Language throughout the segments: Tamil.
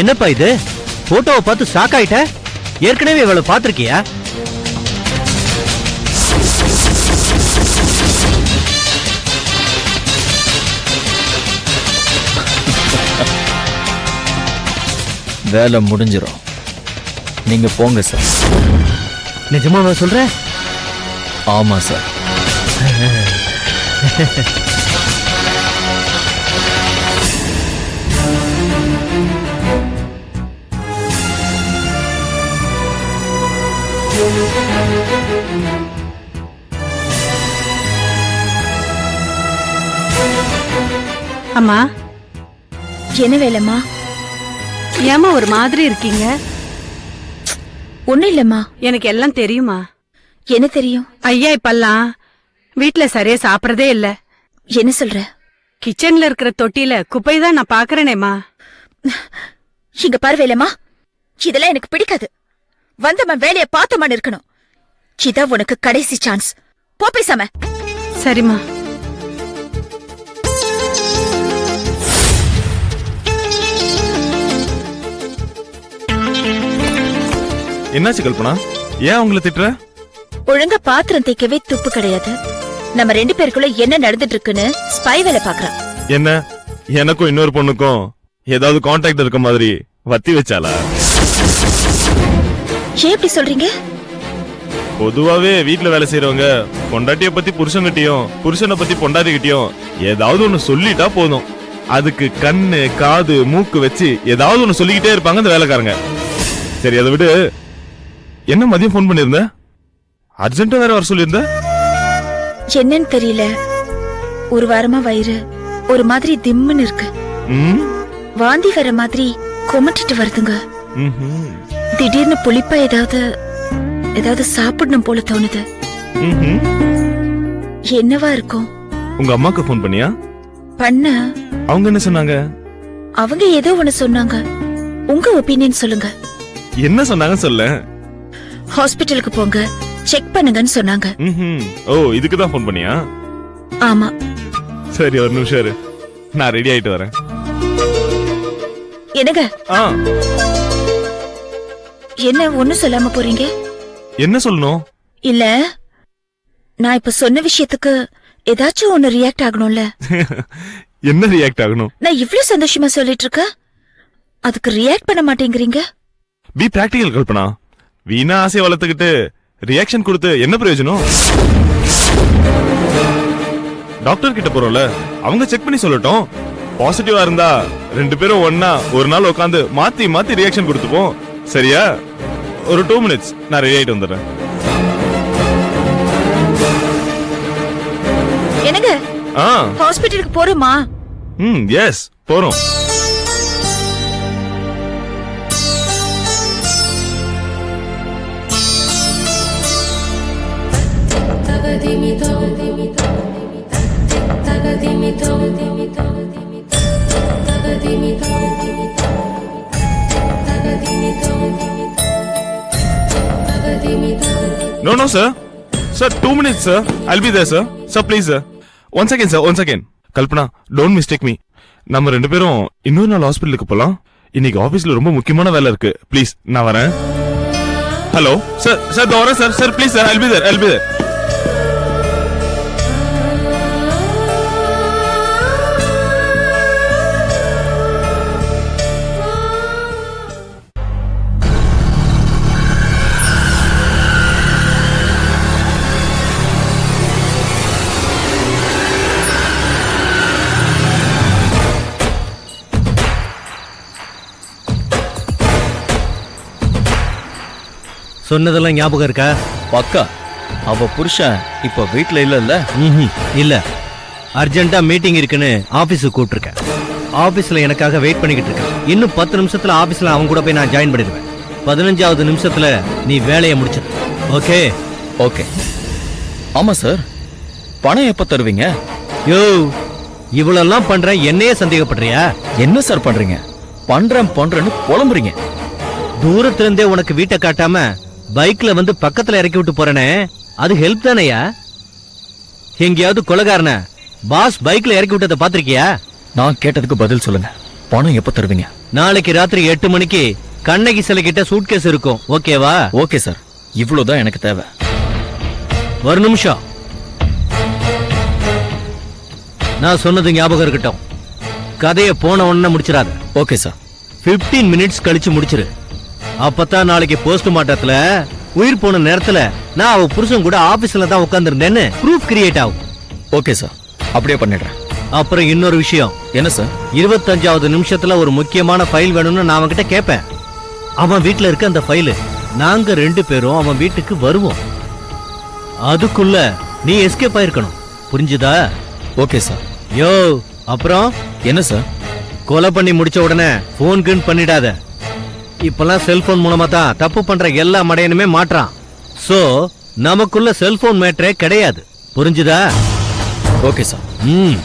என்னப்பா இது? போட்டோவை பார்த்து ஷாக் ஆயிட்ட? ஏற்கனவே இவளை பார்த்திருக்கியா? வேலை முடிஞ்சிடும், நீங்க போங்க சார். நிஜமாவா சொல்ற? ஆமா சார். அம்மா, என்ன வேலைம்மா? ஏமா ஒரு மாதிரி இருக்கீங்க? ஒண்ணும் இல்லம்மா. எனக்கு எல்லாம் தெரியுமா. என்ன தெரியும்? ஐயா இப்பெல்லாம் வீட்டுல சரியா சாப்பிடறதே இல்ல. என்ன சொல்ற? கிச்சன்ல இருக்கிற தொட்டில குப்பை தான் நான் பாக்குறேனேமா. இங்க பாரு வேலைம்மா, இதெல்லாம் எனக்கு பிடிக்காது. வந்தம்மா வேலைய பார்த்தமான்னு இருக்கணும். இதான் உனக்கு கடைசி சான்ஸ். போ பேசாம. சரிம்மா. என்னாச்சு கல்பனா? ஏன் அவங்கள திட்டுற? ஒழுங்கா பாத்திரம் தேய்க்கவே துப்பு கிடையாது. நம்ம 2 பேருக்குள்ள என்ன நடந்துட்டு இருக்குன்னு ஸ்பை வேலை பாக்குறான். என்ன, எனக்கும் இன்னொரு பொண்ணுக்கும் ஏதாவது கான்டாக்ட் இருக்க மாதிரி வத்தி வச்சாளா? ஏன் இப்படி சொல்றீங்க? பொதுவாவே வீட்டுல வேலை செய்யறவங்க பொண்டாட்டிய பத்தி புருஷன்கிட்டயும் புருஷனை பத்தி பொண்டாட்டிகிட்டயும் ஏதாவது ஒண்ணு சொல்லிட்டா போதும், அதுக்கு கண்ணு காது மூக்கு வச்சு ஏதாவது ஒண்ணு சொல்லிக்கிட்டே இருப்பாங்க அந்த வேலைக்காரங்க. சரி, அதை விடு. என்ன மதியம் போன் பண்ணிருந்த? அர்ஜென்ட்டா வேற வர சொல்லிருந்த? என்னன்னு தெரியல, ஒரு வாரமா வயிறு ஒரு மாதிரி திம்முன்னு இருக்கு. வாந்தி வர மாதிரி கொமட்டிட்டு வருதுங்க. திடீர்னு புளிப்பா ஏதாவது சாப்பிடணும் போல தோணுது. என்னவா இருக்கும்? உங்க அம்மாக்கு போன் பண்ணியா? பண்ண. அவங்க என்ன சொன்னாங்க? அவங்க ஏதோ ஒண்ணு சொன்னாங்க. உங்க ஒப்பீனியன் சொல்லுங்க. என்ன சொன்னாங்க சொல்ல. ஹாஸ்பிட்டலுக்கு போங்க, செக் பண்ணுங்கன்னு சொன்னாங்க. ஓ, இதுக்கு தான் போன் பண்ணியா? ஆமா. சரி, ஒரு நிமிஷம் இரு, நான் ரெடி ஆயிட்டு வரேன். என்னங்க? என்ன ஒண்ணு சொல்லாம போறீங்க? என்ன சொல்லணும்? இல்ல, நான் இப்ப சொன்ன விஷயத்துக்கு ஏதாச்சும் ஒண்ணு ரியாக்ட் ஆகணும்ல. என்ன ரியாக்ட் ஆகணும்? நான் இவ்ளோ சந்தோஷமா சொல்லிட்டு இருக்க, அதுக்கு ரியாக்ட் பண்ண மாட்டேங்கிறீங்க. B practical Kalpana. வீணா ஆசையை வளர்த்துக்கிட்டு ரியாக்ஷன் கொடுத்து என்ன பிரயோஜனம்? டாக்டர் கிட்ட போறோம்ல, அவங்க செக் பண்ணி சொல்லட்டும். பாசிட்டிவா இருந்தா 2 பேரும் ஒன்னா ஒரு நாள் உட்காந்து மாத்தி மாத்தி ரியாக்ஷன் கொடுத்துப்போம். சரியா? ஒரு 2 minutes, நான் ரெடி ஆயிட்டு வந்துடுறேன். என்னங்க? ஹாஸ்பிட்டலுக்கு போறோமா? எஸ், போறோம். No, sir. Sir, 2 minutes, sir. I'll be there, sir. Sir, please, sir. One second, sir. One second. Kalpana, don't mistake me. நம்ம 2 பேரும் இன்னொரு நாள் ஹாஸ்பிட்டலுக்கு போலாம். இன்னைக்கு ஆபீஸ்ல ரொம்ப முக்கியமான வேலை இருக்கு. ப்ளீஸ், நான் வரேன். Hello sir. சார் வரேன் sir. Sir please sir, I'll be there. I'll be there. சொன்னதெல்லாம் ஞாபகம் இருக்கா? பக்கா. அவ புருஷன் இப்ப வீட்டுல இல்ல. இல்ல, அர்ஜென்ட்டா மீட்டிங் இருக்குன்னு ஆபீஸுக்கு கூப்பிட்டுருக்கேன். ஆபீஸ்ல எனக்காக வெயிட் பண்ணிக்கிட்டு இருக்கேன். இன்னும் 10 நிமிஷத்துல ஆபீஸ்ல அவங்க கூட போய் நான் ஜாயின் பண்ணிடுவேன். 15வது நிமிஷத்துல நீ வேலையை முடிச்சிடு. ஓகே? ஓகே. ஆமா சார், பணம் எப்ப தருவீங்க? யோ, இவ்வளெல்லாம் பண்றேன், என்னையே சந்தேகப்படுறியா? என்ன சார் பண்றீங்க? பண்றேன்னு புலம்புறீங்க. தூரத்துல இருந்தே உனக்கு வீட்டை காட்டாம பைக்ல வந்து பக்கத்துல இறக்கி விட்டு போறேனே, அது ஹெல்ப் தானையா? எங்கேயாவது கொலைகாரன பாஸ் பைக்ல இறக்கி விட்டதை பாத்திருக்கியா? நான் கேட்டதுக்கு பதில் சொல்லுங்க. பணம் எப்ப தருவீங்க? நாளைக்கு ராத்திரி 8 மணிக்கு கண்ணகி சிலை கிட்ட சூட்கேஸ் இருக்கும், ஓகேவா? ஓகே சார், இவ்வளவுதான் எனக்கு தேவை. ஒரு நிமிஷம், நான் சொன்னது ஞாபகம் இருக்கட்டும். கதையை போன உடனே முடிச்சிடாத. Okay sir. 15 மினிட்ஸ் கழிச்சு முடிச்சிரு. அப்பதான் நாளைக்கு போஸ்ட்மார்ட்டத்துல உயிர் போன நேரத்துல நான் அவ புருஷன் கூட ஆபீஸ்ல தான் உட்கார்ந்திருந்தேன்னு ப்ரூஃப் கிரியேட் ஆகும். ஓகே சார், அப்படியே பண்ணிடுறேன். அப்புறம் இன்னொரு விஷயம், என்ன சார்? 25வது நிமிஷத்துல ஒரு முக்கியமான ஃபைல் வேணும்னு நான் அவன்கிட்ட கேட்பேன். அவன் வீட்டுல இருக்க அந்த ஃபைலு நாங்க 2 பேரும் அவன் வீட்டுக்கு வருவோம். அதுக்குள்ள நீ எஸ்கேப் ஆயிருக்கணும், புரிஞ்சுதா? Okay sir. யோ, அப்புறம் என்ன சார்? கொலை பண்ணி முடிச்ச உடனே போன் கின் பண்ணிடாத. இப்பெல்லாம் செல்போன் மூலமா தான் தப்பு பண்ற எல்லா மடையனுமே மாட்றான். சோ நமக்குள்ள செல்போன் மேட்டரே கிடையாது, புரிஞ்சுதா? Okay sir. ம்.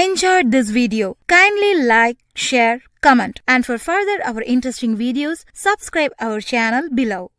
enjoyed this video, kindly like, share, comment, and for further our interesting videos, subscribe our channel below.